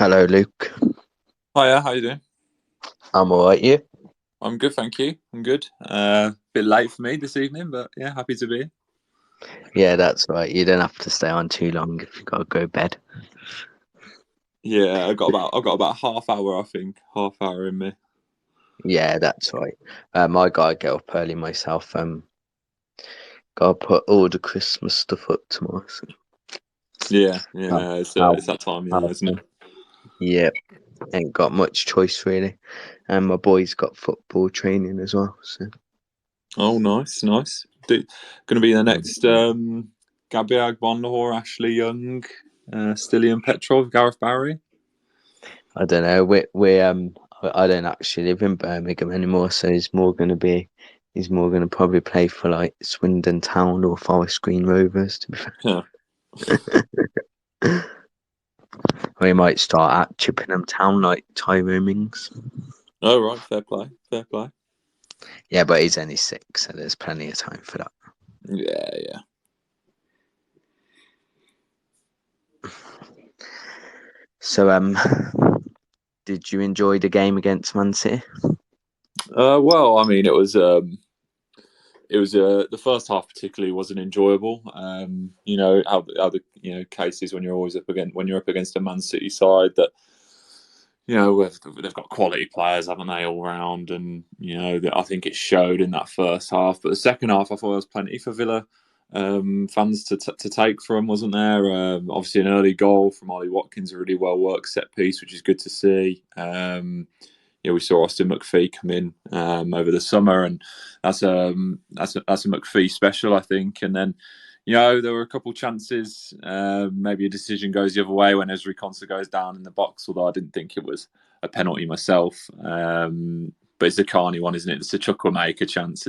Hello, Luke. Hiya, how you doing? I'm alright, you? I'm good, thank you. I'm good. Bit late for me this evening, but yeah, happy to be here. Yeah, that's right. You don't have to stay on too long if you gotta go to bed. Yeah, I've got about half hour, I think. Half hour in me. Yeah, that's right. I gotta get up early myself. Gotta put all the Christmas stuff up tomorrow. So. Yeah, How, yeah. It's how, that time, how, isn't it? yeah, ain't got much choice really. And my boy's got football training as well. So Oh, nice, nice. Going to be the next Gabriel Agbonlahor, Ashley Young, Stilian Petrov, Gareth Barry. I don't know. I don't actually live in Birmingham anymore, so he's more gonna probably play for like Swindon Town or Forest Green Rovers. To be Yeah. fair. We might start at Chippenham Town like Tyrone Mings. Oh, right. Fair play. Fair play. Yeah, but he's only 6, so there's plenty of time for that. Yeah, yeah. So, did you enjoy the game against Man City? Well, I mean, it was the first half particularly wasn't enjoyable. You know how the cases when you're always up against a Man City side that they've got quality players, haven't they, all round, and I think it showed in that first half. But the second half, I thought there was plenty for Villa fans to take from, wasn't there? Obviously, an early goal from Ollie Watkins, a really well worked set piece, which is good to see. We saw Austin McPhee come in over the summer, and that's a McPhee special, I think. And then, there were a couple of chances. Maybe a decision goes the other way when Ezri Konsa goes down in the box, although I didn't think it was a penalty myself. But it's a Carney one, isn't it? It's a Chukwuemeka chance.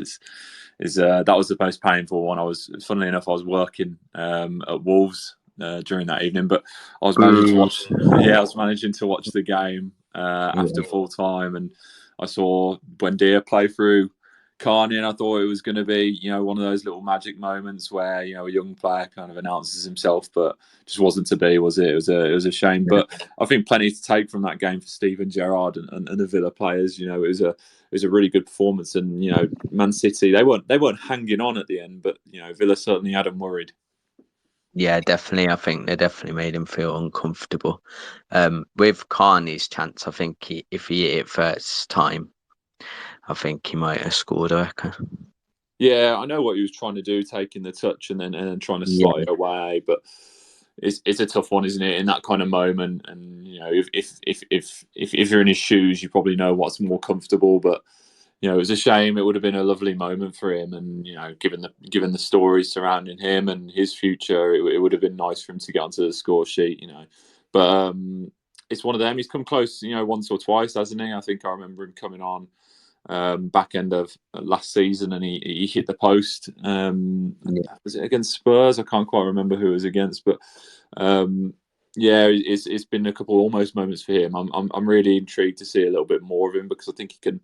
That was the most painful one. Funnily enough, I was working at Wolves during that evening, but I was managing to watch. Yeah, I was managing to watch the game after full time, and I saw Buendia play through Carney, and I thought it was going to be, one of those little magic moments where a young player kind of announces himself, but just wasn't to be, was it? It was a shame, but I think plenty to take from that game for Steven Gerrard and the Villa players. It was a really good performance, and Man City they weren't hanging on at the end, but Villa certainly had them worried. Yeah, definitely. I think they definitely made him feel uncomfortable. With Carney's chance, I think if he hit it first time, I think he might have scored. I reckon. Yeah, I know what he was trying to do, taking the touch and then trying to Yeah, slot it away, but it's a tough one, isn't it? In that kind of moment, and if you're in his shoes, you probably know what's more comfortable. But it was a shame. It would have been a lovely moment for him, and given the stories surrounding him and his future, it would have been nice for him to get onto the score sheet. But it's one of them. He's come close, once or twice, hasn't he? I think I remember him coming on back end of last season, and he hit the post. yeah, Was it against Spurs? I can't quite remember who it was against, but yeah, it's been a couple almost moments for him. I'm really intrigued to see a little bit more of him because I think he can,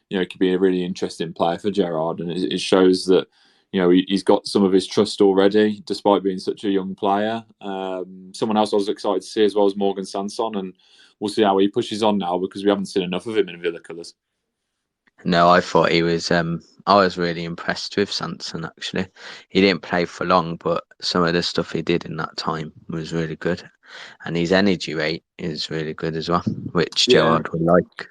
he could be a really interesting player for Gerrard, and it shows that he's got some of his trust already, despite being such a young player. Someone else I was excited to see as well as Morgan Sanson, and we'll see how he pushes on now because we haven't seen enough of him in Villa colours. No, I thought he was. I was really impressed with Sanson. Actually, he didn't play for long, but some of the stuff he did in that time was really good, and his energy rate is really good as well, which Yeah, Gerard would like.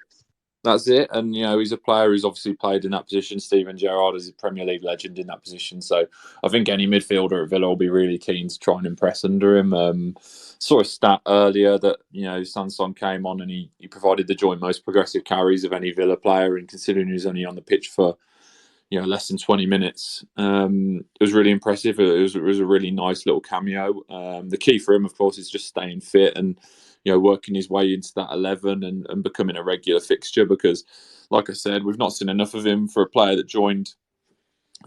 that's it. And, he's a player who's obviously played in that position. Steven Gerrard is a Premier League legend in that position. So I think any midfielder at Villa will be really keen to try and impress under him. Saw a stat earlier that, Sanson came on and he provided the joint most progressive carries of any Villa player. And considering he was only on the pitch for, less than 20 minutes, it was really impressive. It was a really nice little cameo. The key for him, of course, is just staying fit and, working his way into that 11 and becoming a regular fixture because, like I said, we've not seen enough of him for a player that joined,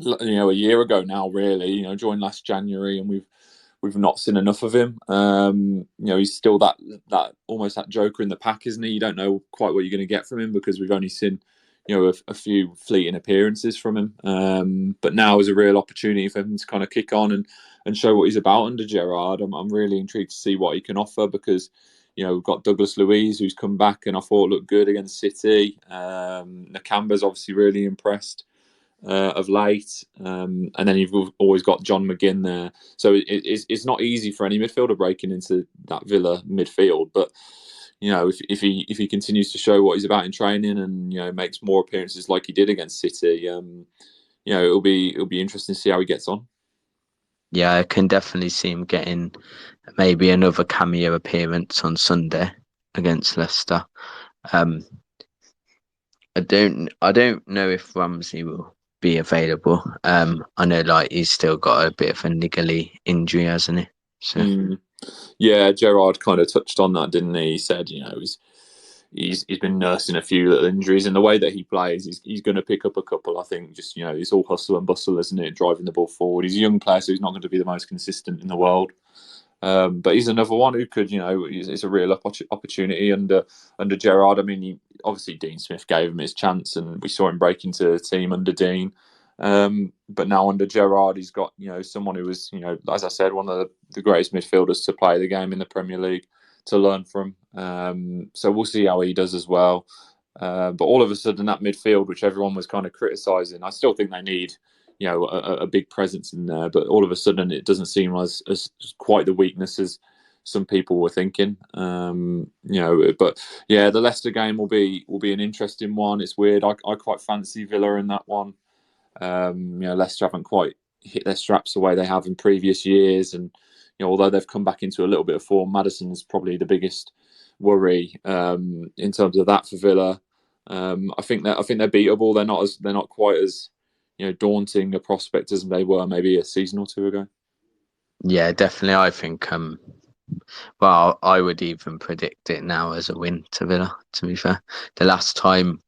a year ago now, really, joined last January, and we've not seen enough of him. He's still that almost that joker in the pack, isn't he? You don't know quite what you're going to get from him because we've only seen a few fleeting appearances from him. But now is a real opportunity for him to kind of kick on and show what he's about under Gerrard. I'm really intrigued to see what he can offer because we've got Douglas Luiz, who's come back and I thought looked good against City. Nakamba's obviously really impressed of late. And then you've always got John McGinn there. So it's not easy for any midfielder breaking into that Villa midfield. But, if he continues to show what he's about in training and, makes more appearances like he did against City, it'll be interesting to see how he gets on. Yeah, I can definitely see him getting maybe another cameo appearance on Sunday against Leicester. I don't know if Ramsey will be available. I know like he's still got a bit of a niggly injury, hasn't he? So Yeah, Gerrard kind of touched on that, didn't he? He said, he's been nursing a few little injuries, and the way that he plays, he's going to pick up a couple. I think just it's all hustle and bustle, isn't it? Driving the ball forward. He's a young player, so he's not going to be the most consistent in the world. But he's another one who could, it's a real opportunity under Gerrard. I mean, obviously Dean Smith gave him his chance, and we saw him break into the team under Dean. But now under Gerrard, he's got someone who was as I said, one of the greatest midfielders to play the game in the Premier League to learn from. So we'll see how he does as well. But all of a sudden, that midfield, which everyone was kind of criticising, I still think they need a big presence in there. But all of a sudden, it doesn't seem as quite the weakness as some people were thinking. But yeah, the Leicester game will be an interesting one. It's weird. I quite fancy Villa in that one. Leicester haven't quite hit their straps the way they have in previous years, and although they've come back into a little bit of form, Maddison's probably the biggest worry in terms of that for Villa. I think they're beatable. They're not quite as daunting a prospect as they were maybe a season or two ago. yeah, definitely. I think well, I would even predict it now as a win to Villa. To be fair, the last time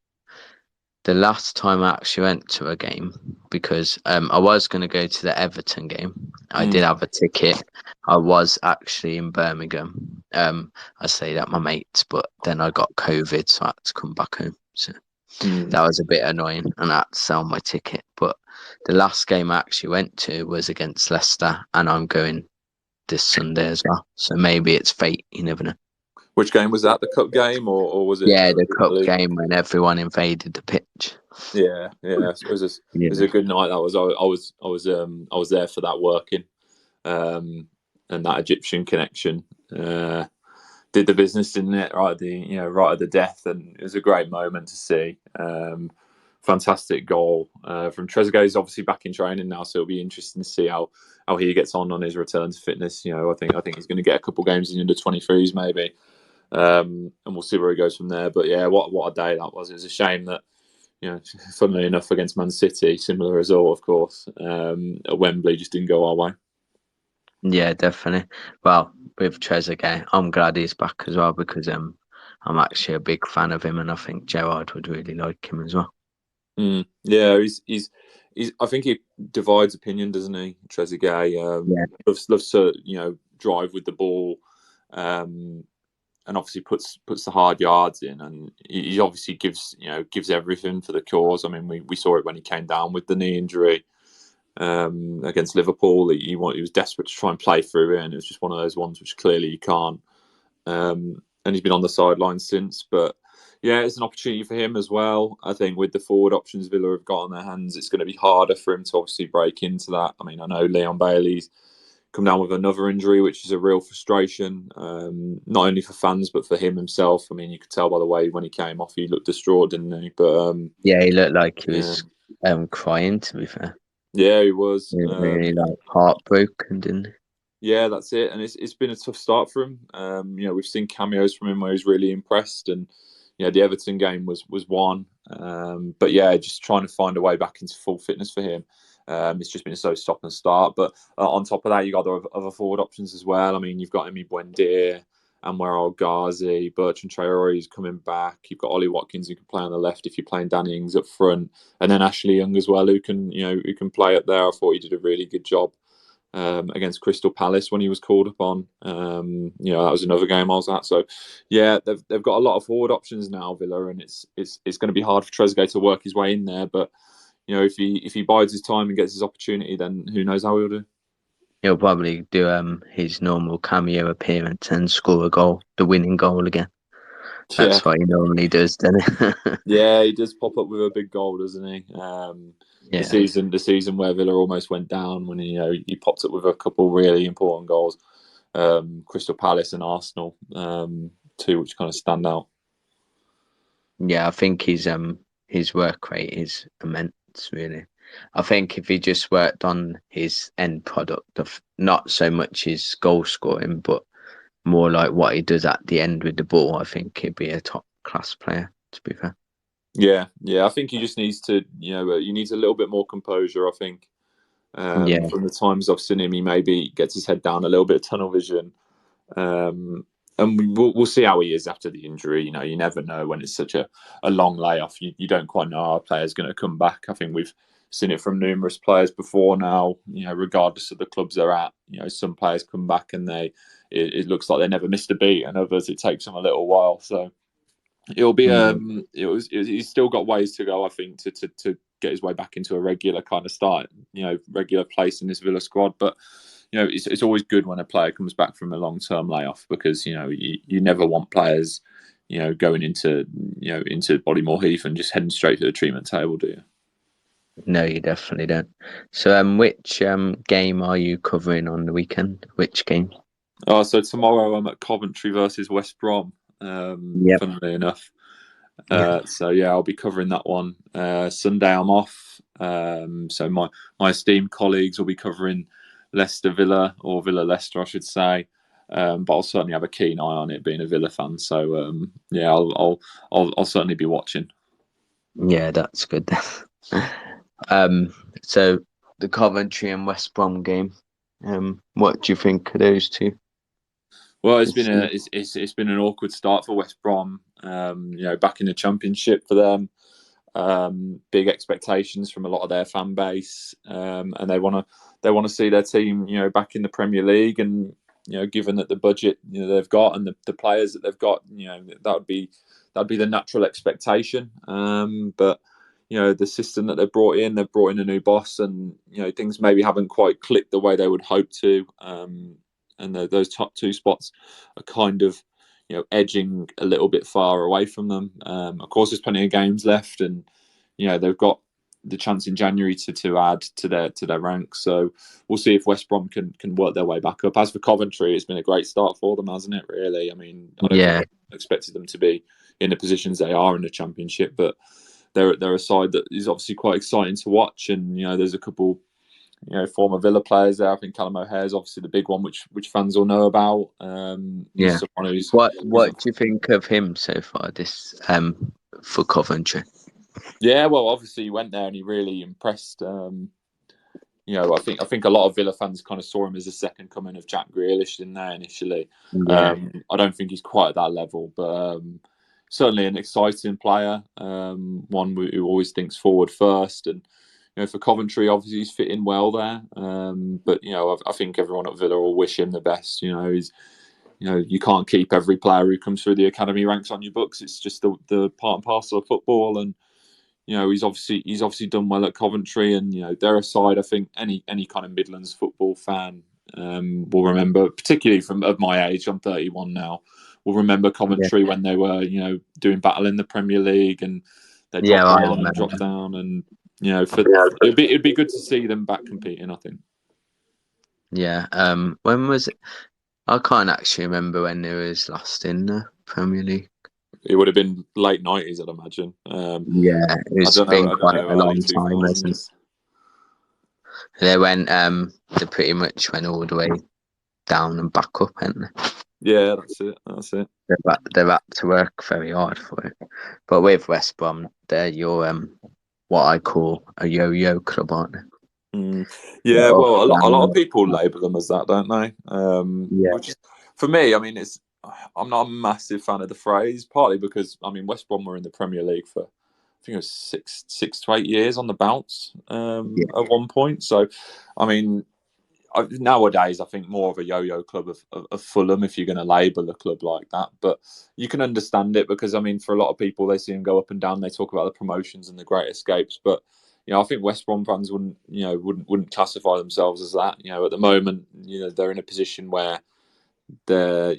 I actually went to a game, because I was going to go to the Everton game. I did have a ticket. I was actually in Birmingham. I stayed at my mate's, but then I got COVID, so I had to come back home. So that was a bit annoying, and I had to sell my ticket. But the last game I actually went to was against Leicester, and I'm going this Sunday as well. So maybe it's fate. You never know. Which game was that? The cup game, or was it? Yeah, the cup game when everyone invaded the pitch. Yeah. It was a good night. That was. I was there for that working, and that Egyptian connection did the business, didn't it? Right at the death, and it was a great moment to see. Fantastic goal from Trezeguet. Is obviously back in training now, so it'll be interesting to see how he gets on his return to fitness. I think he's going to get a couple games in under 23s maybe. And we'll see where he goes from there. But yeah, what a day that was. It was a shame that, funnily enough, against Man City, similar result, of course, at Wembley, just didn't go our way. Yeah, definitely. Well, with Trezeguet, I'm glad he's back as well, because I'm actually a big fan of him, and I think Gerrard would really like him as well. Yeah, he's I think he divides opinion, doesn't he? Trezeguet loves to drive with the ball. And obviously puts the hard yards in, and he obviously gives everything for the cause. I mean, we saw it when he came down with the knee injury against Liverpool. He was desperate to try and play through it, and it was just one of those ones which clearly he can't. And he's been on the sidelines since, but yeah, it's an opportunity for him as well. I think with the forward options Villa have got on their hands, it's going to be harder for him to obviously break into that. I mean, I know Leon Bailey's come down with another injury, which is a real frustration, not only for fans but for him himself. I mean, you could tell by the way when he came off, he looked distraught, didn't he? But yeah, he looked like he was crying. To be fair, yeah, he was. He was really heartbroken, didn't he? Yeah, that's it, and it's been a tough start for him. We've seen cameos from him where he's really impressed, and the Everton game was one. But yeah, just trying to find a way back into full fitness for him. It's just been so stop and start. But on top of that, you got other forward options as well. I mean, you've got Emi Buendia, Anwar El Ghazi, Bertrand Traore is coming back. You've got Ollie Watkins who can play on the left if you're playing Danny Ings up front, and then Ashley Young as well who can play up there. I thought he did a really good job against Crystal Palace when he was called upon. That was another game I was at. So yeah, they've got a lot of forward options now, Villa, and it's going to be hard for Trezeguet to work his way in there, but. If he bides his time and gets his opportunity, then who knows how he'll do. He'll probably do his normal cameo appearance and score a goal, the winning goal again. Yeah, That's what he normally does, doesn't he? yeah, he does pop up with a big goal, doesn't he? Yeah. The season where Villa almost went down when he popped up with a couple really important goals, Crystal Palace and Arsenal, two which kind of stand out. Yeah, I think his work rate is immense, really. I think if he just worked on his end product of not so much his goal scoring, but more like what he does at the end with the ball, I think he'd be a top class player, to be fair. Yeah, yeah, I think he just needs to, he needs a little bit more composure. I think Yeah, from the times I've seen him, he maybe gets his head down, a little bit of tunnel vision. Um, and we'll see how he is after the injury. You never know when it's such a long layoff. You don't quite know how a player's going to come back. I think we've seen it from numerous players before now. Regardless of the clubs they're at, some players come back and it looks like they never missed a beat, and others it takes them a little while. So it'll be yeah, he's still got ways to go. I think to get his way back into a regular kind of start, regular place in this Villa squad, but it's always good when a player comes back from a long-term layoff because you never want players going into Bodymore Heath and just heading straight to the treatment table, do you? no, you definitely don't. So, which game are you covering on the weekend? Which game? Oh, so tomorrow I'm at Coventry versus West Brom. Yep. Funnily enough, Yeah. so yeah, I'll be covering that one. Sunday I'm off. So my esteemed colleagues will be covering Leicester Villa or Villa Leicester, I should say. But I'll certainly have a keen eye on it, being a Villa fan. So yeah, I'll certainly be watching. Yeah, that's good. So the Coventry and West Brom game. What do you think of those two? Well, it's This been season? it's been an awkward start for West Brom. Back in the Championship for them. Big expectations from a lot of their fan base, and they want to see their team, back in the Premier League. And given that the budget they've got and the players that they've got, that'd be the natural expectation. But the system that they've brought in a new boss, and things maybe haven't quite clicked the way they would hope to. And those top two spots are kind of edging a little bit far away from them. Of course, there's plenty of games left, and they've got the chance in January to add to their ranks. So we'll see if West Brom can work their way back up. As for Coventry, it's been a great start for them, hasn't it? Really, I mean, I don't think Yeah, I expected them to be in the positions they are in the Championship, but they're a side that is obviously quite exciting to watch. And there's a couple former Villa players there. I think Callum O'Hare is obviously the big one, which fans will know about. He's yeah. someone who's What do you think of him so far? This for Coventry. yeah. Well, obviously he went there and he really impressed. I think a lot of Villa fans kind of saw him as a second coming of Jack Grealish in there initially. Yeah, I don't think he's quite at that level, but certainly an exciting player. One who always thinks forward first. And for Coventry, obviously he's fitting well there. But I think everyone at Villa will wish him the best. You can't keep every player who comes through the academy ranks on your books. It's just the part and parcel of football. And he's obviously done well at Coventry. And they're a side I think any kind of Midlands football fan will remember, particularly from of my age. I'm 31 now. Will remember yeah, Coventry when they were doing battle in the Premier League, and they yeah. I dropped remember. down, and it'd be good to see them back competing, I think. Yeah. When was it? I can't actually remember when they was last in the Premier League. It would have been late 90s, I'd imagine. Yeah, it's been I don't quite know, a early long time, hasn't it? 2000s. They they pretty much went all the way down and back up, haven't they? Yeah, that's it. They've had to work very hard for it. But with West Brom, they're your what I call a yo-yo club, aren't they? Mm. They're Yeah, up, well, a lot of down, people up. label them as that, don't they? Yeah, Which is, for me, I mean, I'm not a massive fan of the phrase, partly because I mean West Brom were in the Premier League for I think it was six to 8 years on the bounce yeah, at one point. So, I mean, nowadays I think more of a yo-yo club of Fulham if you're going to label a club like that. But you can understand it because I mean, for a lot of people, they see them go up and down. They talk about the promotions and the great escapes, but I think West Brom fans wouldn't classify themselves as that. At the moment, they're in a position where they're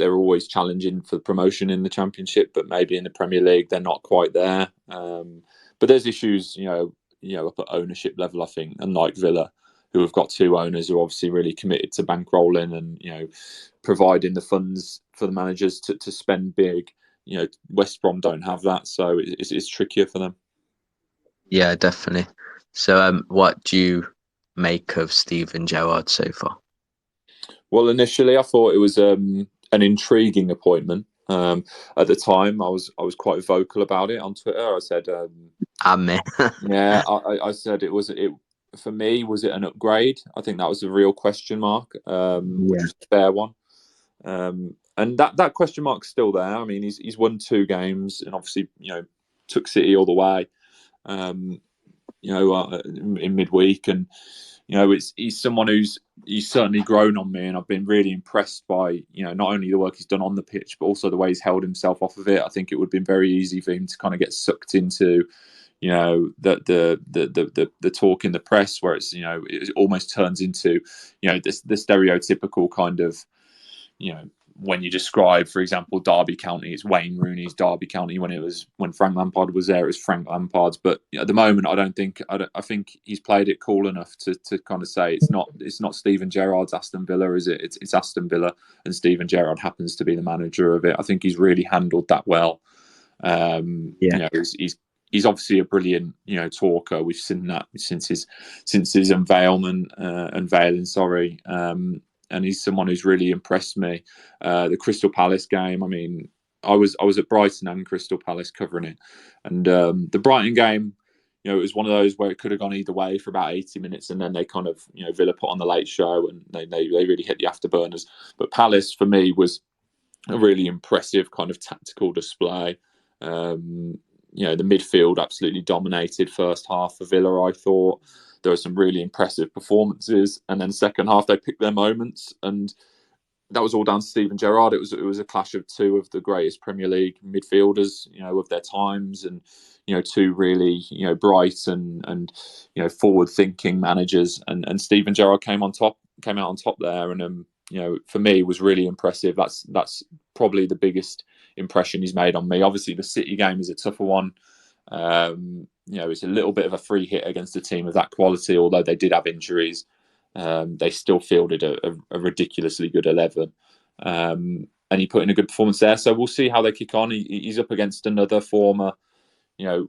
always challenging for promotion in the Championship, but maybe in the Premier League they're not quite there. But there's issues, up at ownership level, I think, unlike Villa, who have got two owners who are obviously really committed to bankrolling and providing the funds for the managers to spend big. West Brom don't have that, so it's trickier for them. Yeah, definitely. So, what do you make of Steven Gerrard so far? Well, initially I thought it was an intriguing appointment. At the time, I was quite vocal about it on Twitter. I said, And me. yeah, I said it for me. Was it an upgrade? I think that was a real question mark, which Yeah. was a fair one. And that question mark's still there. I mean, he's won 2 games and obviously took City all the way. Um, in midweek, and he's someone he's certainly grown on me, and I've been really impressed by not only the work he's done on the pitch, but also the way he's held himself off of it. I think it would have been very easy for him to kind of get sucked into the talk in the press, where it almost turns into the stereotypical kind of when you describe, for example, Derby County, it's Wayne Rooney's Derby County. When Frank Lampard was there, it was Frank Lampard's. But at the moment, I think he's played it cool enough to kind of say it's not Steven Gerrard's Aston Villa, is it? It's Aston Villa, and Steven Gerrard happens to be the manager of it. I think he's really handled that well. Yeah. He's obviously a brilliant talker. We've seen that since his unveiling. Sorry. And he's someone who's really impressed me. The Crystal Palace game, I mean, I was at Brighton and Crystal Palace covering it, and the Brighton game, it was one of those where it could have gone either way for about 80 minutes, and then they kind of Villa put on the late show and they really hit the afterburners. But Palace for me was a really impressive kind of tactical display. The midfield absolutely dominated first half for Villa. I thought there were some really impressive performances, and then second half they picked their moments, and that was all down to Steven Gerrard. It was a clash of two of the greatest Premier League midfielders, of their times, and two really bright and forward thinking managers, and Steven Gerrard came out on top there, and for me was really impressive. That's probably the biggest impression he's made on me. Obviously, the City game is a tougher one. It's a little bit of a free hit against a team of that quality, although they did have injuries. They still fielded a ridiculously good 11. And he put in a good performance there. So we'll see how they kick on. He's up against another former,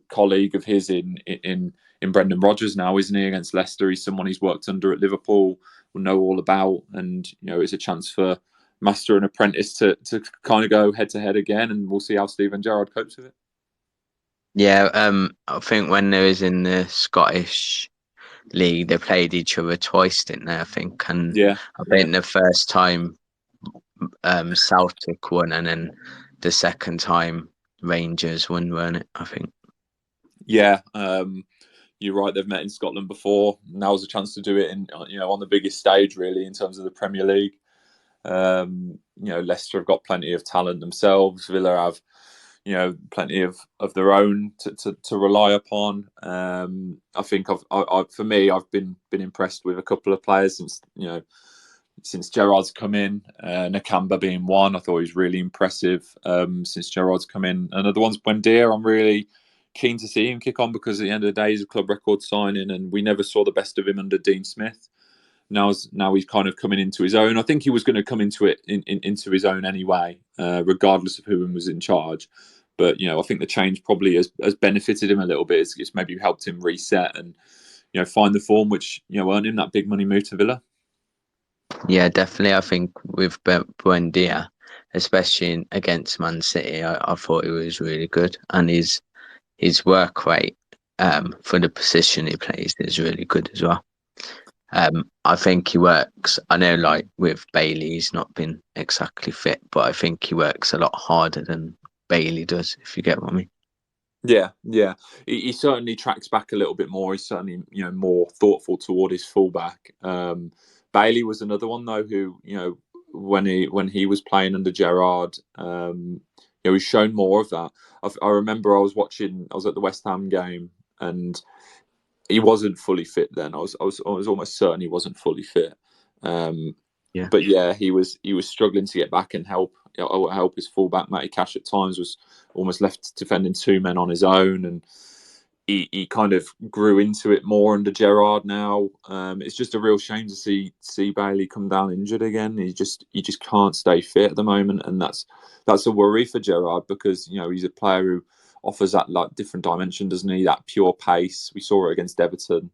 colleague of his in Brendan Rodgers now, isn't he? Against Leicester, he's someone he's worked under at Liverpool, will know all about, and it's a chance for master and apprentice to kind of go head to head again, and we'll see how Steven Gerrard copes with it. Yeah. I think when they was in the Scottish league, they played each other twice, didn't they? I think, and Yeah, I think the first time Celtic won, and then the second time Rangers won, weren't it? I think. yeah. You're right. They've met in Scotland before. Now's a chance to do it on the biggest stage, really, in terms of the Premier League. Leicester have got plenty of talent themselves. Villa have plenty of their own to rely upon. I think for me, I've been impressed with a couple of players since Gerrard's come in. Nakamba being one, I thought he was really impressive since Gerrard's come in. Another one's Buendia. I'm really keen to see him kick on, because at the end of the day, he's a club record signing, and we never saw the best of him under Dean Smith. Now he's kind of coming into his own. I think he was going to come into it into his own anyway, regardless of who was in charge. But I think the change probably has benefited him a little bit. It's maybe helped him reset and find the form, which earned him that big money move to Villa. Yeah, definitely. I think with Buendia, especially against Man City, I thought he was really good, and his work rate for the position he plays is really good as well. I think he works. I know, like with Bailey, he's not been exactly fit, but I think he works a lot harder than Bailey does, if you get what I mean. Yeah. He certainly tracks back a little bit more. He's certainly more thoughtful toward his fullback. Bailey was another one though who when he was playing under Gerrard, he's shown more of that. I remember I was at the West Ham game, and he wasn't fully fit then. I was almost certain he wasn't fully fit. Um, Yeah. but yeah, he was struggling to get back and help his fullback Matty Cash at times was almost left defending two men on his own, and he kind of grew into it more under Gerrard now. It's just a real shame to see Bailey come down injured again. He just can't stay fit at the moment, and that's a worry for Gerrard because he's a player who offers that like different dimension, doesn't he? That pure pace. We saw it against Everton.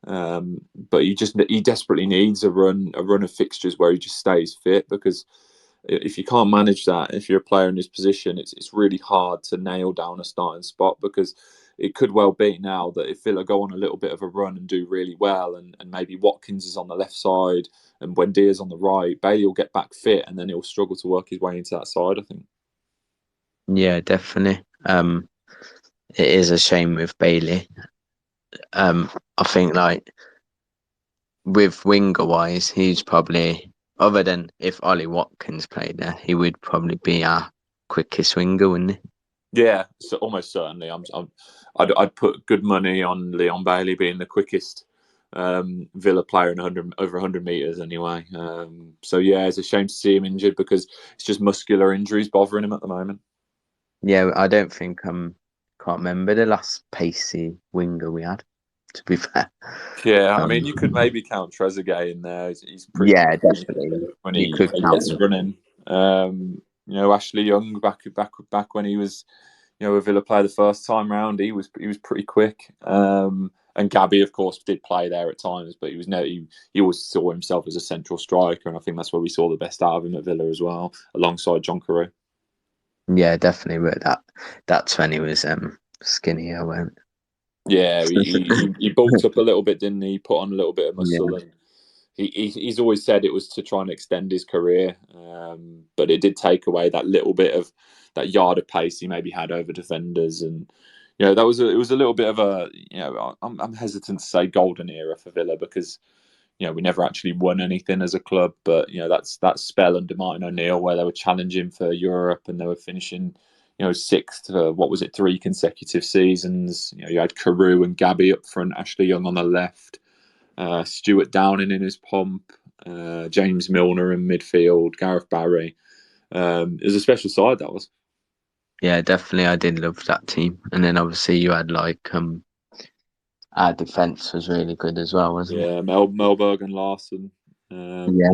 But he desperately needs a run of fixtures where he just stays fit because if you can't manage that, if you're a player in his position, it's really hard to nail down a starting spot because it could well be now that if Villa go on a little bit of a run and do really well, and maybe Watkins is on the left side and Buendia's on the right, Bailey will get back fit and then he'll struggle to work his way into that side, I think. Yeah, definitely. It is a shame with Bailey. I think like with winger wise, he's probably other than if Ollie Watkins played there, he would probably be our quickest winger, wouldn't he? Yeah, so almost certainly. I'd put good money on Leon Bailey being the quickest Villa player in over 100 meters anyway. So yeah, it's a shame to see him injured because it's just muscular injuries bothering him at the moment. Yeah, I don't think can't remember the last pacey winger we had. To be fair, Yeah, I um, mean, you could maybe count Trezeguet in there. He's pretty yeah, quick definitely when you he could when he count gets him. running. Ashley Young back when he was a Villa player the first time round. He was pretty quick. And Gabby, of course, did play there at times, but he was no he always saw himself as a central striker, and I think that's where we saw the best out of him at Villa as well, alongside John Carew. Yeah, definitely. But that's when he was skinnier, weren't Yeah, it? he bulked up a little bit, didn't he? Put on a little bit of muscle, Yeah, and he's always said it was to try and extend his career, but it did take away that little bit of that yard of pace he maybe had over defenders, and it was a little bit of a I'm hesitant to say golden era for Villa because we never actually won anything as a club, but that's that spell under Martin O'Neill where they were challenging for Europe and they were finishing sixth for what was it 3 consecutive seasons. You had Carew and Gabby up front, Ashley Young on the left, Stuart Downing in his pomp, James Milner in midfield, Gareth Barry. It was a special side that was. yeah, definitely. I did love that team, and then obviously you had like our defense was really good as well, wasn't it? Yeah, Melberg and Larson, Yeah,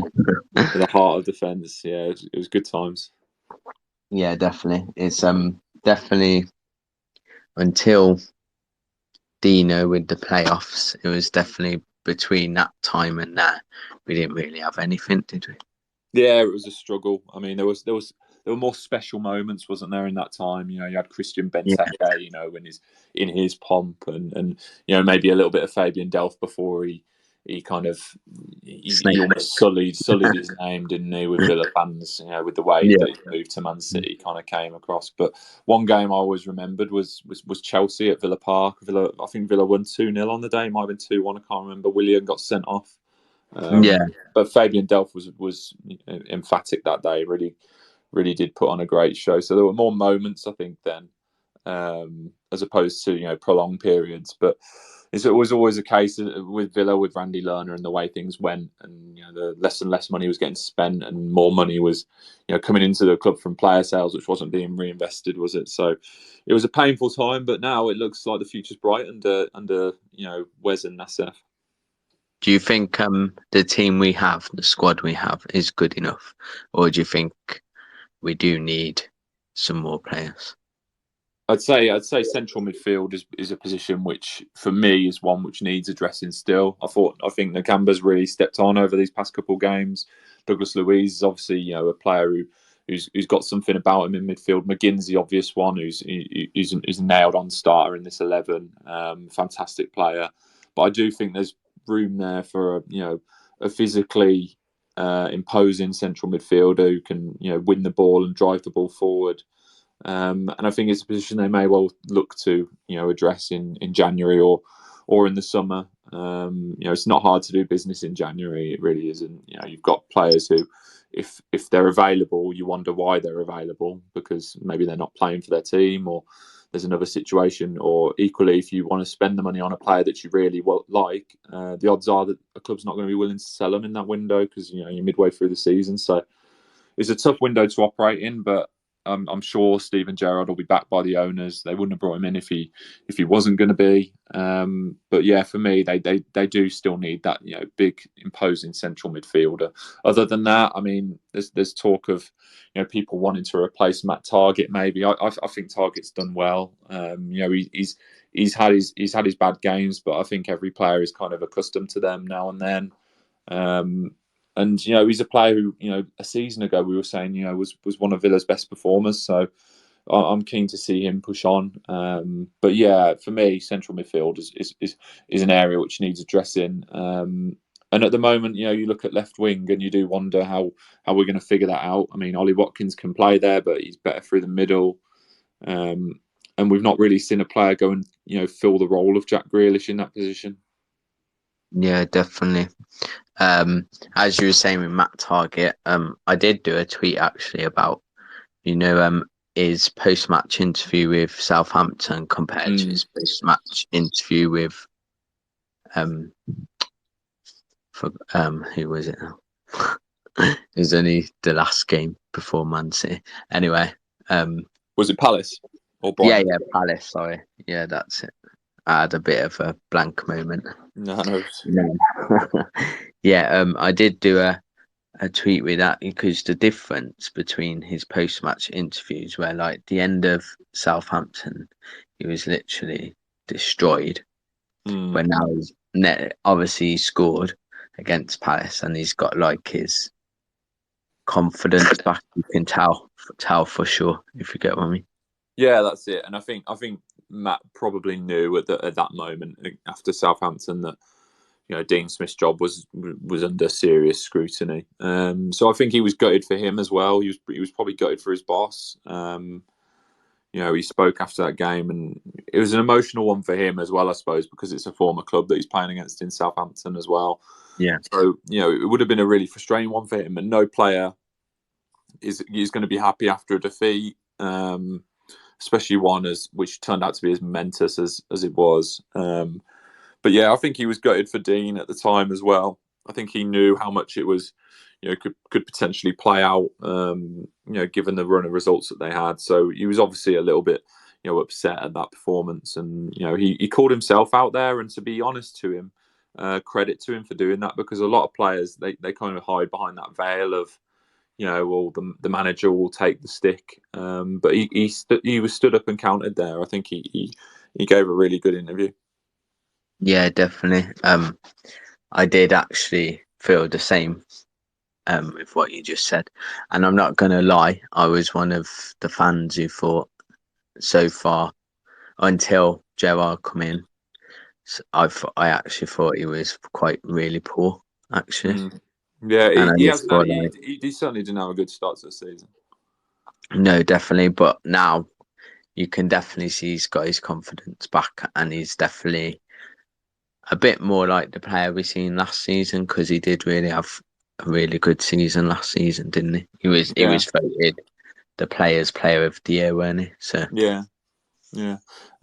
the heart of defence. Yeah, it was good times. yeah, definitely. It's definitely until Dino with the playoffs, it was definitely between that time and now we didn't really have anything, did we? Yeah, it was a struggle. I mean, there were more special moments, wasn't there, in that time? You had Christian Yeah, Benteke, when he's in his pomp, and maybe a little bit of Fabian Delph before he kind of he Snake. almost sullied his name, didn't he, with Villa fans? With the way Yeah, that he moved to Man City, kind of came across. But one game I always remembered was Chelsea at Villa Park. I think Villa won 2-0 on the day. It might have been 2-1. I can't remember. Willian got sent off. Um, yeah, but Fabian Delph was emphatic that day. Really, really did put on a great show. So there were more moments, I think, then, as opposed to prolonged periods. But it was always a case with Villa with Randy Lerner and the way things went, and the less and less money was getting spent, and more money was coming into the club from player sales, which wasn't being reinvested, was it? So it was a painful time. But now it looks like the future's bright under Wes and Nassef. Do you think the team we have, the squad we have, is good enough, or do you think we do need some more players? I'd say central midfield is a position which for me is one which needs addressing still. I think Nakamba's really stepped on over these past couple of games. Douglas Luiz is obviously a player who's got something about him in midfield. McGinn's the obvious one who's a nailed on starter in this 11. Fantastic player, but I do think there's room there for a physically imposing central midfielder who can win the ball and drive the ball forward. And I think it's a position they may well look to, address in January or in the summer. It's not hard to do business in January. It really isn't. You've got players who, if they're available, you wonder why they're available because maybe they're not playing for their team or there's another situation. Or equally, if you want to spend the money on a player that you really like, the odds are that a club's not going to be willing to sell them in that window because you're midway through the season. So it's a tough window to operate in, but I'm sure Steven Gerrard will be backed by the owners. They wouldn't have brought him in if he wasn't going to be. But yeah, for me, they do still need that big imposing central midfielder. Other than that, I mean, there's talk of people wanting to replace Matt Targett. Maybe I think Targett's done well. He's had his bad games, but I think every player is kind of accustomed to them now and then. And he's a player who a season ago we were saying was one of Villa's best performers. So I'm keen to see him push on. But yeah, for me, central midfield is an area which needs addressing. And at the moment, you look at left wing and you do wonder how we're going to figure that out. I mean, Ollie Watkins can play there, but he's better through the middle. And we've not really seen a player go and fill the role of Jack Grealish in that position. Yeah, definitely. As you were saying with Matt Targett, I did do a tweet actually about his post-match interview with Southampton compared to his post-match interview with who was it now? It was only the last game before Man City. Anyway, was it Palace or Brighton? Yeah, Palace. Sorry, yeah, that's it. I had a bit of a blank moment. No. Yeah, I did do a tweet with that because the difference between his post-match interviews, where like the end of Southampton, he was literally destroyed. But now obviously he scored against Palace and he's got like his confidence back. You can tell for sure, if you get what I mean. Yeah, that's it. And I think Matt probably knew at that moment after Southampton that Dean Smith's job was under serious scrutiny. So I think he was gutted for him as well. He was probably gutted for his boss. He spoke after that game, and it was an emotional one for him as well, I suppose, because it's a former club that he's playing against in Southampton as well. Yeah. So it would have been a really frustrating one for him, and no player is going to be happy after a defeat. Especially one which turned out to be as momentous as it was. But yeah, I think he was gutted for Dean at the time as well. I think he knew how much it was, could potentially play out, given the run of results that they had. So he was obviously a little bit, upset at that performance. And, he called himself out there. And to be honest to him, credit to him for doing that, because a lot of players, they kind of hide behind that veil of, the manager will take the stick. But he was stood up and counted there. I think he gave a really good interview. Yeah, definitely. I did actually feel the same with what you just said. And I'm not going to lie, I was one of the fans who thought so far, until Gerrard come in, I actually thought he was quite really poor, actually. Yeah, he certainly didn't have a good start to the season. No, definitely. But now you can definitely see he's got his confidence back, and he's definitely a bit more like the player we seen last season, because he did really have a really good season last season, didn't he? He was voted the Players' Player of the Year, weren't he? So yeah.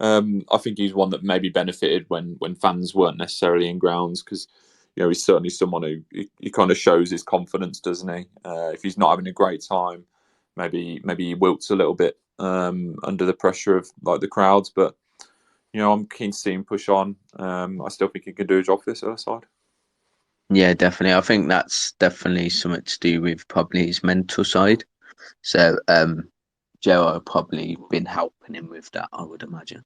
I think he's one that maybe benefited when fans weren't necessarily in grounds, because he's certainly someone who he kind of shows his confidence, doesn't he? If he's not having a great time, maybe he wilts a little bit under the pressure of like the crowds, but. I'm keen to see him push on. I still think he can do a job for this other side. Yeah, definitely. I think that's definitely something to do with probably his mental side. So Gerrard probably been helping him with that, I would imagine.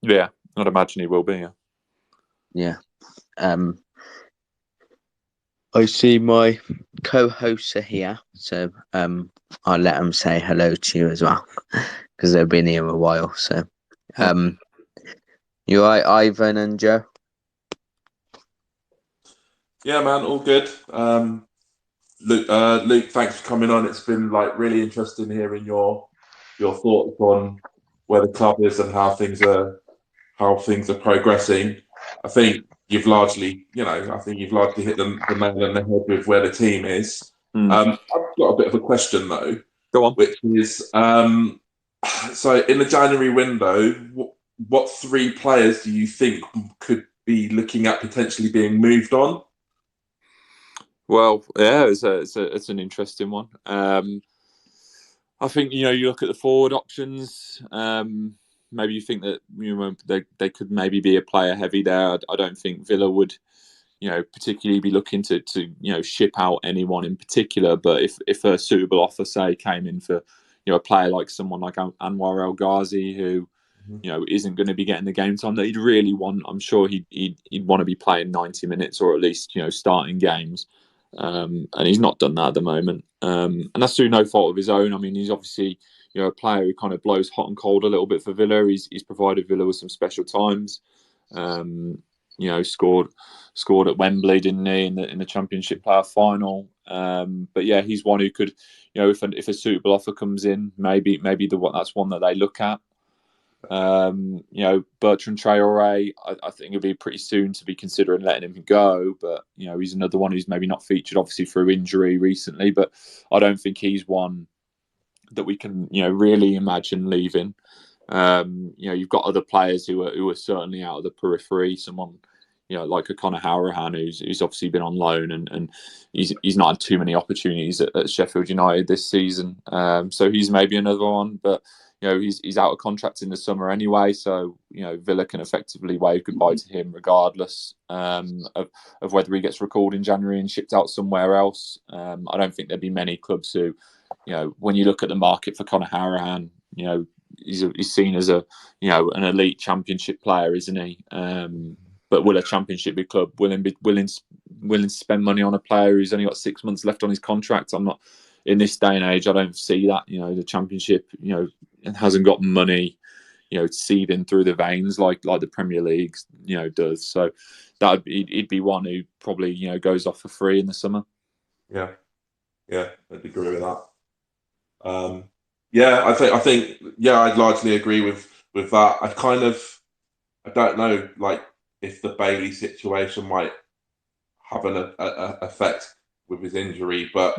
Yeah, I'd imagine he will be. Yeah. I see my co-hosts are here, so I'll let them say hello to you as well, because they've been here a while. So, you all right, Ivan and Joe? Yeah, man, all good. Luke, thanks for coming on. It's been really interesting hearing your thoughts on where the club is and how things are progressing. I think you've largely hit the nail on the head with where the team is. I've got a bit of a question though. Go on. Which is, So in the January window, what 3 players do you think could be looking at potentially being moved on? Well, yeah, it's an interesting one. I think you look at the forward options. Maybe you think that they could maybe be a player heavy there. I don't think Villa would particularly be looking to ship out anyone in particular. But if a suitable offer, say, came in for a player like someone like Anwar El Ghazi, who isn't going to be getting the game time that he'd really want, I'm sure he'd want to be playing 90 minutes or at least starting games. And he's not done that at the moment, and that's through no fault of his own. I mean, he's obviously a player who kind of blows hot and cold a little bit for Villa. He's provided Villa with some special times. Scored at Wembley, didn't he, in the Championship playoff final? But yeah, he's one who could, if a suitable offer comes in, maybe that's one that they look at. Bertrand Traore, I think it'll be pretty soon to be considering letting him go, but he's another one who's maybe not featured, obviously through injury recently, but I don't think he's one that we can really imagine leaving. You've got other players who are certainly out of the periphery. Someone like a Conor Hourihane, who's obviously been on loan and he's not had too many opportunities at Sheffield United this season. So he's maybe another one, but he's out of contract in the summer anyway, so Villa can effectively wave goodbye to him regardless of whether he gets recalled in January and shipped out somewhere else. I don't think there'd be many clubs who, when you look at the market for Conor Hourihane, he's seen as an elite Championship player, isn't he? But will a Championship big club willing to spend money on a player who's only got 6 months left on his contract? I'm not. In this day and age, I don't see that. The Championship, hasn't got money, seething through the veins like the Premier League, does. So he'd be one who probably goes off for free in the summer. Yeah, I'd agree with that. I think I'd largely agree with that. I don't know, like if the Bailey situation might have an effect with his injury, but.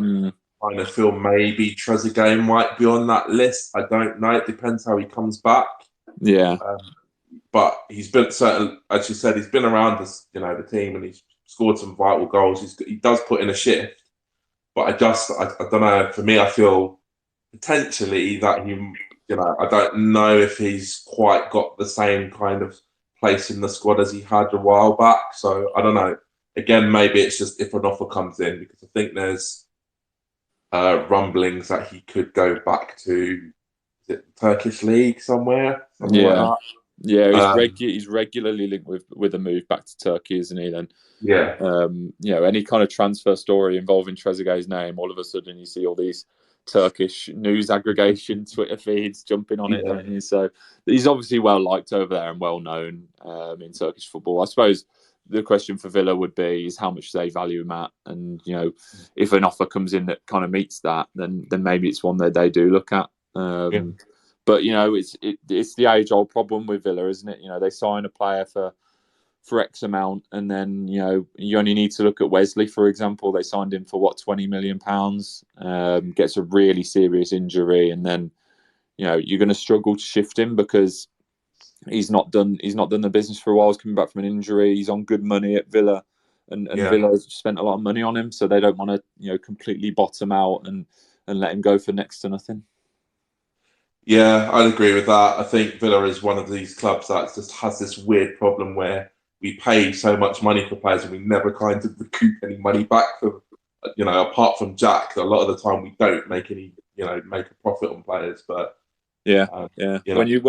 Kind of feel maybe Trezeguet might be on that list. I don't know. It depends how he comes back. Yeah. But he's been as you said, he's been around the team and he's scored some vital goals. He does put in a shift. But I don't know. For me, I feel potentially that I don't know if he's quite got the same kind of place in the squad as he had a while back. So I don't know. Again, maybe it's just if an offer comes in, because I think there's rumblings that he could go back to the Turkish league somewhere. Yeah, like yeah. He's regularly linked with a move back to Turkey, isn't he? Then any kind of transfer story involving Trezeguet's name, all of a sudden you see all these Turkish news aggregation Twitter feeds jumping on it, don't you? So he's obviously well liked over there and well known in Turkish football. I suppose the question for Villa would be is how much they value him at, and if an offer comes in that kind of meets that, then maybe it's one that they do look at. But it's the age-old problem with Villa, isn't it? They sign a player for X amount, and then you only need to look at Wesley, for example. They signed him for £20 million, gets a really serious injury, and then you're going to struggle to shift him because he's not done the business for a while. He's coming back from an injury. He's on good money at Villa, and Villa has spent a lot of money on him, so they don't want to completely bottom out and let him go for next to nothing. Yeah, I'd agree with that. I think Villa is one of these clubs that just has this weird problem where we pay so much money for players and we never kind of recoup any money back for, apart from Jack. A lot of the time we don't make any, make a profit on players, but. When you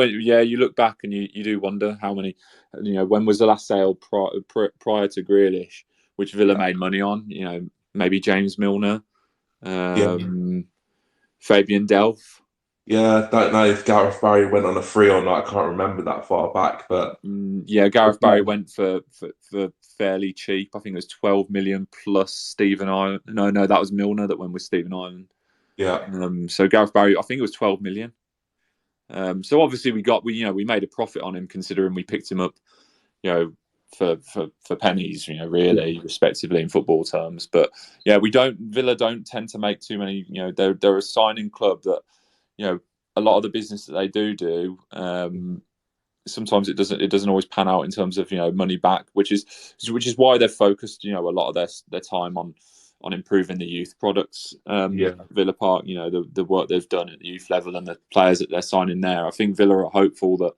look back and you do wonder how many, when was the last sale prior to Grealish, which Villa made money on? Maybe James Milner, Fabian Delph. Yeah, I don't know if Gareth Barry went on a free or not. I can't remember that far back, but Gareth Barry went for fairly cheap. I think it was 12 million plus Stephen Ireland. No, that was Milner that went with Stephen Ireland. Yeah. So Gareth Barry, I think it was 12 million. So obviously we made a profit on him considering we picked him up, for pennies, really, respectively in football terms. But Villa don't tend to make too many. They're a signing club that, a lot of the business that they do, sometimes it doesn't always pan out in terms of money back, which is why they've focused a lot of their time on improving the youth products. Villa Park, the work they've done at the youth level and the players that they're signing there. I think Villa are hopeful that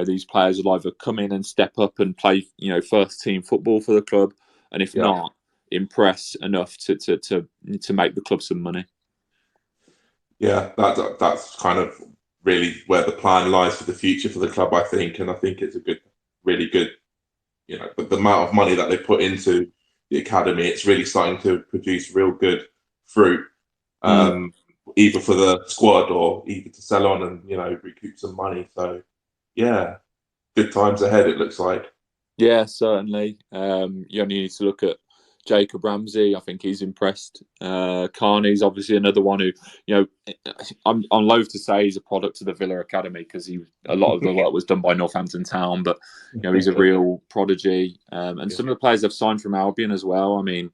these players will either come in and step up and play first team football for the club, and if not, impress enough to make the club some money. Yeah, that's kind of really where the plan lies for the future for the club, I think, and I think it's really good. The amount of money that they put into the academy, it's really starting to produce real good fruit, either for the squad or either to sell on and recoup some money. So, yeah, good times ahead. It looks like. Yeah, certainly. You only need to look at Jacob Ramsey. I think he's impressed. Carney's obviously another one who, I'm loath to say he's a product of the Villa Academy because a lot of the work was done by Northampton Town, but he's a real prodigy. And some of the players they've signed from Albion as well. I mean,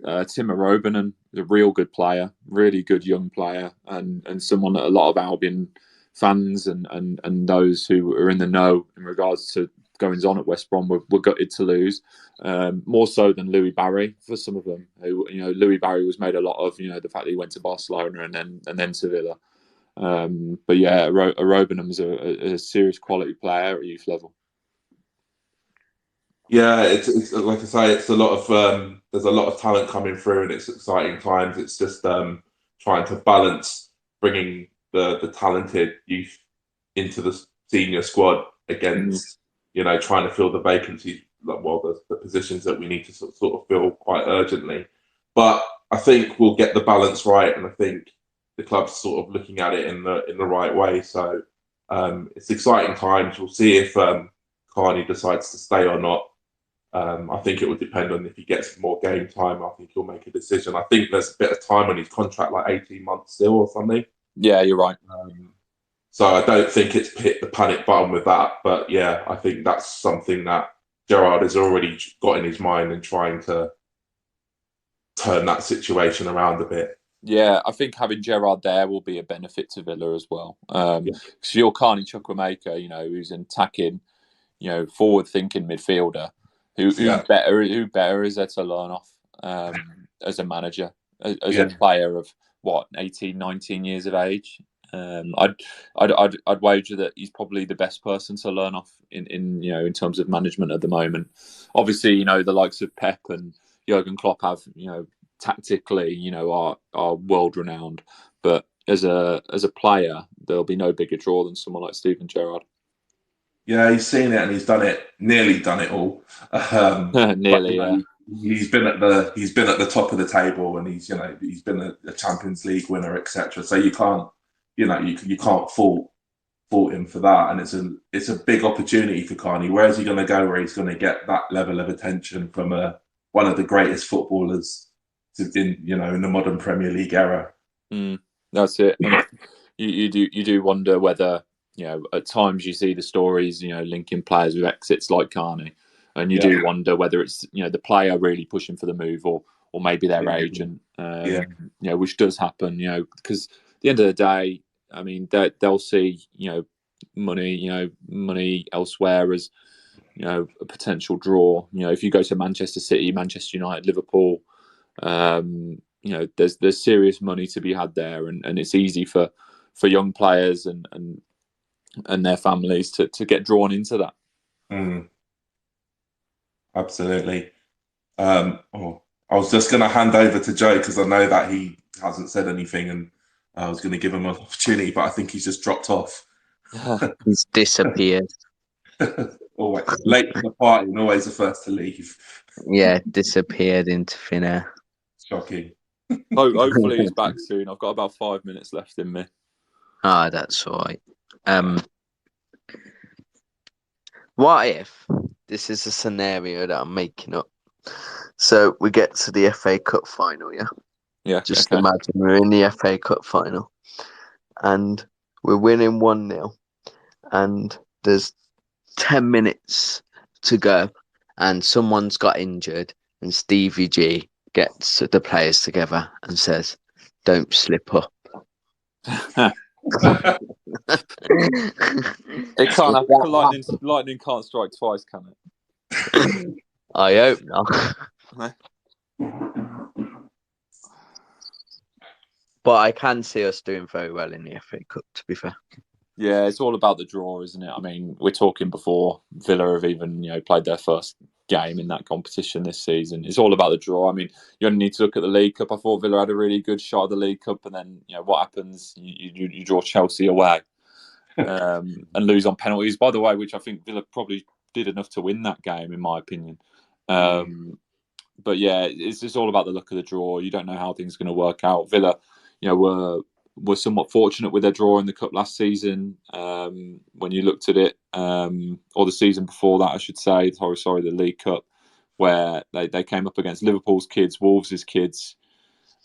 Tim Arobanen is a real good player, really good young player, and someone that a lot of Albion fans and those who are in the know in regards to goings on at West Brom were gutted to lose, more so than Louis Barry for some of them. Who Louis Barry was made a lot of the fact that he went to Barcelona and then to Villa. But yeah, Arobanen's a serious quality player at youth level. Yeah, it's like I say, it's a lot of there's a lot of talent coming through, and it's exciting times. It's just trying to balance bringing the talented youth into the senior squad against trying to fill the vacancies, the positions that we need to sort of fill quite urgently. But I think we'll get the balance right, and I think the club's sort of looking at it in the right way. So it's exciting times. We'll see if Carney decides to stay or not. I think it would depend on if he gets more game time. I think he'll make a decision. I think there's a bit of time on his contract, like 18 months still or something. Yeah, you're right. So I don't think it's hit the panic button with that. But yeah, I think that's something that Gerrard has already got in his mind and trying to turn that situation around a bit. Yeah, I think having Gerrard there will be a benefit to Villa as well. Because you're Carney Chukwuemeka, who's an attacking, forward-thinking midfielder. Who better is there to learn off as a manager, as a player of 18, 19 years of age? I'd wager that he's probably the best person to learn off in terms of management at the moment. Obviously, the likes of Pep and Jurgen Klopp have tactically are world renowned, but as a player, there'll be no bigger draw than someone like Steven Gerrard. Yeah, he's seen it and he's nearly done it all. Nearly, yeah. He's been at the top of the table, and he's been a Champions League winner, etc. So you can't you can't fault him for that, and it's a big opportunity for Carney. Where is he going to go where he's going to get that level of attention from one of the greatest footballers in the modern Premier League era? That's it. And you do wonder whether at times you see the stories linking players with exits like Carney, and you do wonder whether it's the player really pushing for the move or maybe their agent, which does happen. Because at the end of the day, I mean they'll see money elsewhere as a potential draw. If you go to Manchester City, Manchester United, Liverpool, there's serious money to be had there, and it's easy for young players and their families to get drawn into that. Absolutely. I was just going to hand over to Joe because I know that he hasn't said anything, and I was going to give him an opportunity, but I think he's just dropped off. He's disappeared. Always late to the party and always the first to leave. Yeah, disappeared into thin air. Shocking. Hopefully he's back soon. I've got about 5 minutes left in me. That's all right. What if this is a scenario that I'm making up? So we get to the FA Cup final, yeah? Yeah. Just imagine we're in the FA Cup final and we're winning 1-0 and there's 10 minutes to go and someone's got injured and Stevie G gets the players together and says, "Don't slip up." It can't If happen. that Lightning can't strike twice, can happens, I hope not. it? But I can see us doing very well in the FA Cup, to be fair. Yeah, it's all about the draw, isn't it? I mean, we're talking before Villa have even played their first game in that competition this season. It's all about the draw. I mean, you only need to look at the League Cup. I thought Villa had a really good shot at the League Cup, and then what happens? You draw Chelsea away and lose on penalties. By the way, which I think Villa probably did enough to win that game, in my opinion. But yeah, it's just all about the luck of the draw. You don't know how things are going to work out. Villa, were somewhat fortunate with their draw in the cup last season. When you looked at it, or the season before that, I should say. Sorry, the League Cup, where they came up against Liverpool's kids, Wolves' kids.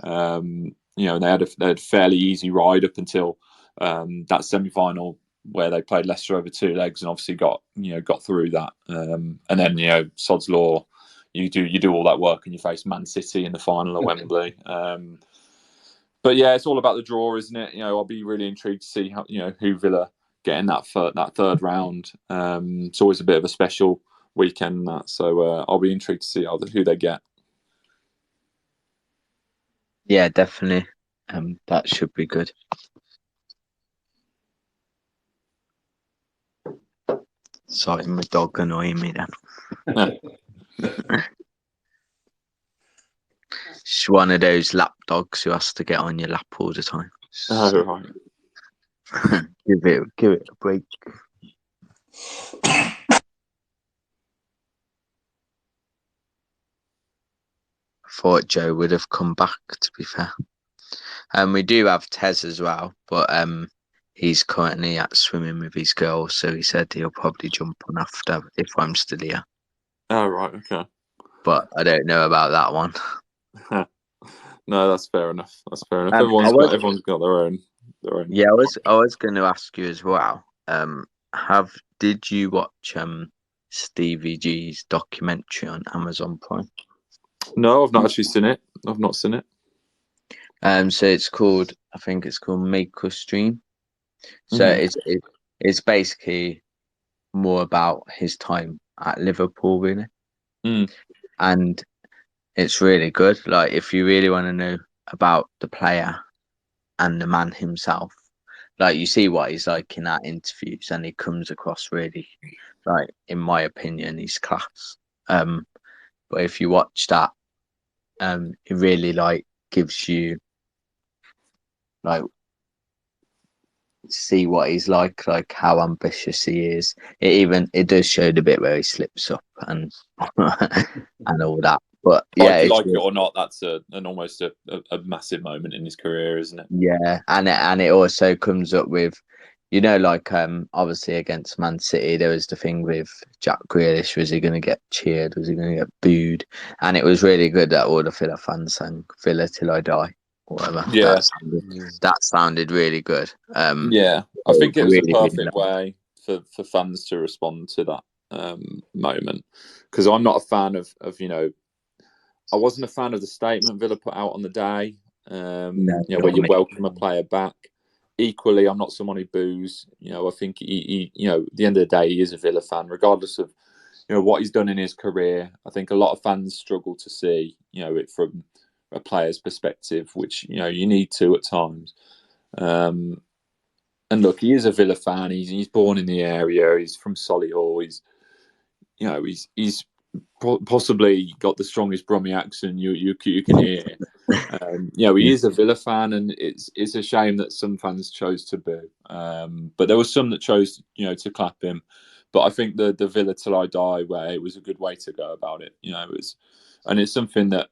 And they had a fairly easy ride up until that semi-final where they played Leicester over 2 legs and obviously got through that. And then sod's law. You do all that work and you face Man City in the final at Wembley. But yeah, it's all about the draw, isn't it? I'll be really intrigued to see how who Villa get in that third round. It's always a bit of a special weekend, so I'll be intrigued to see who they get. Yeah, definitely. That should be good. Sorry, my dog annoying me then. She's one of those lap dogs who has to get on your lap all the time. Oh, right. Give it a break. I thought Joe would have come back, to be fair. We do have Tez as well, but he's currently at swimming with his girl, so he said he'll probably jump on after if I'm still here. Oh, right, okay. But I don't know about that one. No, that's fair enough. Everyone's got their own. Yeah, I was going to ask you as well. Did you watch Stevie G's documentary on Amazon Prime? No, I've not actually seen it. I've not seen it. So I think it's called Make Us Dream. So it's basically more about his time at Liverpool, really. And it's really good. Like, if you really want to know about the player and the man himself, like, you see what he's like in that interviews, and he comes across really, like, in my opinion, he's class. But if you watch that, it really gives you see what he's like how ambitious he is. It does show the bit where he slips up and and all that. But yeah, it or not, that's almost a massive moment in his career, isn't it? Yeah, and it also comes up with, obviously against Man City, there was the thing with Jack Grealish. Was he going to get cheered? Was he going to get booed? And it was really good that all the Villa fans sang "Villa Till I Die" or whatever. Yeah, that sounded really good. Yeah, I think it was a perfect way for fans to respond to that moment, because I'm not a fan of I wasn't a fan of the statement Villa put out on the day, where you welcome a player back. Equally, I'm not someone who boos. I think he at the end of the day, he is a Villa fan, regardless of what he's done in his career. I think a lot of fans struggle to see it from a player's perspective, which you need to at times. And look, he is a Villa fan. He's born in the area. He's from Solihull. He's possibly got the strongest Brummie accent you can hear. He is a Villa fan, and it's a shame that some fans chose to boo. But there were some that chose to clap him. But I think the Villa Till I Die way, it was a good way to go about it. And it's something that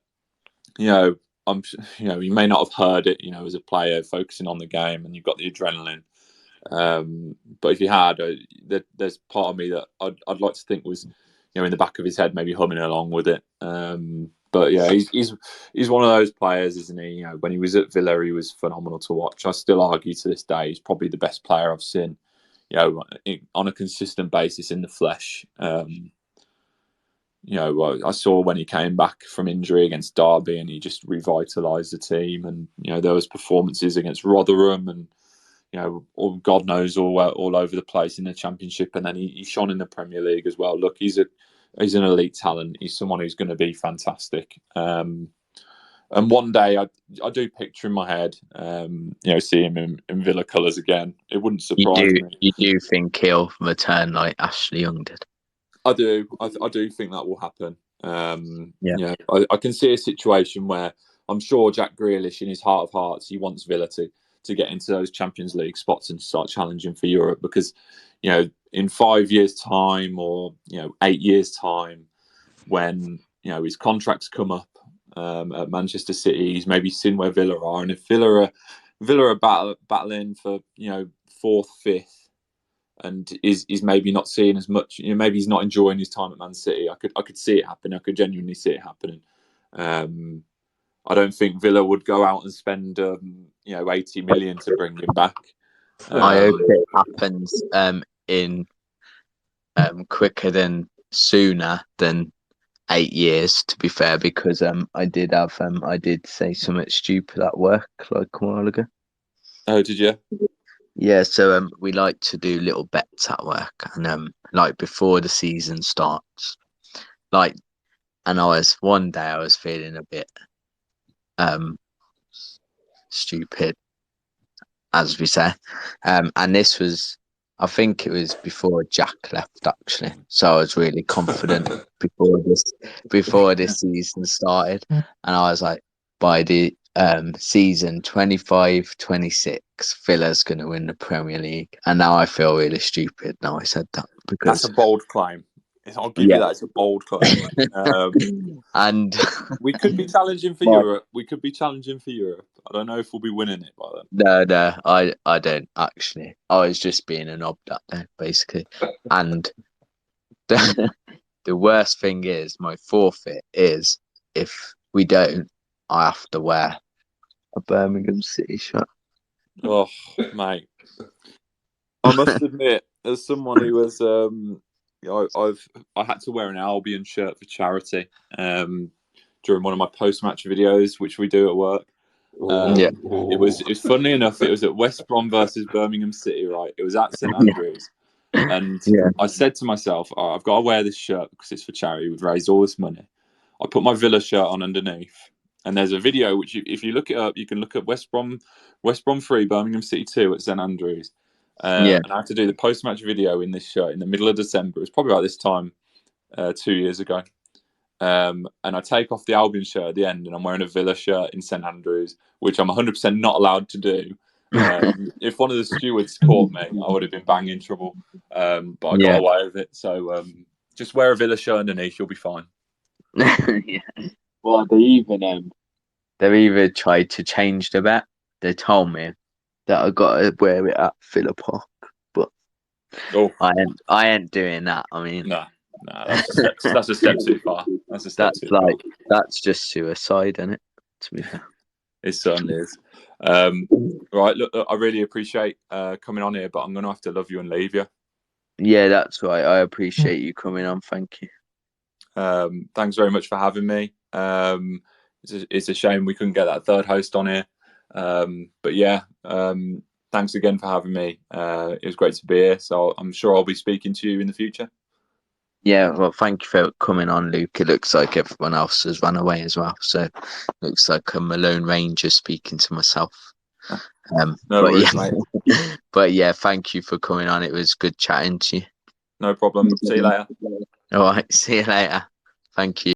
you may not have heard it as a player focusing on the game, and you've got the adrenaline. But if you had, there's part of me that I'd like to think was in the back of his head, maybe humming along with it. But yeah, he's one of those players, isn't he? When he was at Villa, he was phenomenal to watch. I still argue to this day he's probably the best player I've seen, on a consistent basis in the flesh. I saw when he came back from injury against Derby, and he just revitalised the team. And there was performances against Rotherham, and or God knows, all over the place in the Championship, and then he shone in the Premier League as well. Look, he's an elite talent. He's someone who's going to be fantastic. And one day, I do picture in my head, see him in Villa colours again. It wouldn't surprise me. You do think he'll return like Ashley Young did? I do. I do think that will happen. Yeah. I can see a situation where I'm sure Jack Grealish, in his heart of hearts, he wants Villa to get into those Champions League spots and start challenging for Europe, because, in 5 years' time, or 8 years' time, when his contracts come up at Manchester City, he's maybe seen where Villa are, and if Villa are battling for fourth, fifth, and is maybe not seeing as much, maybe he's not enjoying his time at Man City. I could see it happening. I could genuinely see it happening. I don't think Villa would go out and spend 80 million to bring him back. I hope it happens in quicker than sooner than 8 years, to be fair, because I did say something stupid at work like a while ago. Oh, did you? Yeah, so we like to do little bets at work, and like before the season starts, and one day I was feeling a bit stupid, as we say, and this was, I think it was before Jack left, actually. So I was really confident before this season started, and I was like, by the season 25-26, Villa's going to win the Premier League. And now I feel really stupid now I said that, because that's a bold claim. I'll give you that. It's a bold claim. And we could be challenging for Europe. I don't know if we'll be winning it by then. No, I don't actually. I was just being a knob that day, basically. And the worst thing is, my forfeit is, if we don't, I have to wear a Birmingham City shirt. Oh, mate. I must admit, as someone who was, I had to wear an Albion shirt for charity during one of my post-match videos, which we do at work. It was funny enough. It was at West Brom versus Birmingham City, right? It was at St Andrews, and I said to myself, I've got to wear this shirt because it's for charity. We've raised all this money. I put my Villa shirt on underneath, and there's a video which, if you look it up, you can look at West Brom 3, Birmingham City 2 at St Andrews. And I had to do the post-match video in this shirt in the middle of December. It was probably about this time 2 years ago. And I take off the Albion shirt at the end, and I'm wearing a Villa shirt in St Andrews, which I'm 100% not allowed to do. If one of the stewards caught me, I would have been bang in trouble. But I got away with it. So just wear a Villa shirt underneath, you'll be fine. Well, they even tried to change the bet. They told me that I got to wear it at Villa Park, but I ain't doing that. I mean, no, that's a step too far. That's just suicide, isn't it? To be fair, it certainly is. Right, look, I really appreciate coming on here, but I'm going to have to love you and leave you. Yeah, that's right. I appreciate you coming on. Thank you. Thanks very much for having me. It's a shame we couldn't get that third host on here. But yeah, thanks again for having me. It was great to be here. So I'm sure I'll be speaking to you in the future. Yeah, well, thank you for coming on, Luke. It looks like everyone else has run away as well. So it looks like I'm a lone ranger speaking to myself. No worries, mate. But yeah, thank you for coming on. It was good chatting to you. No problem. See you later. All right, see you later. Thank you.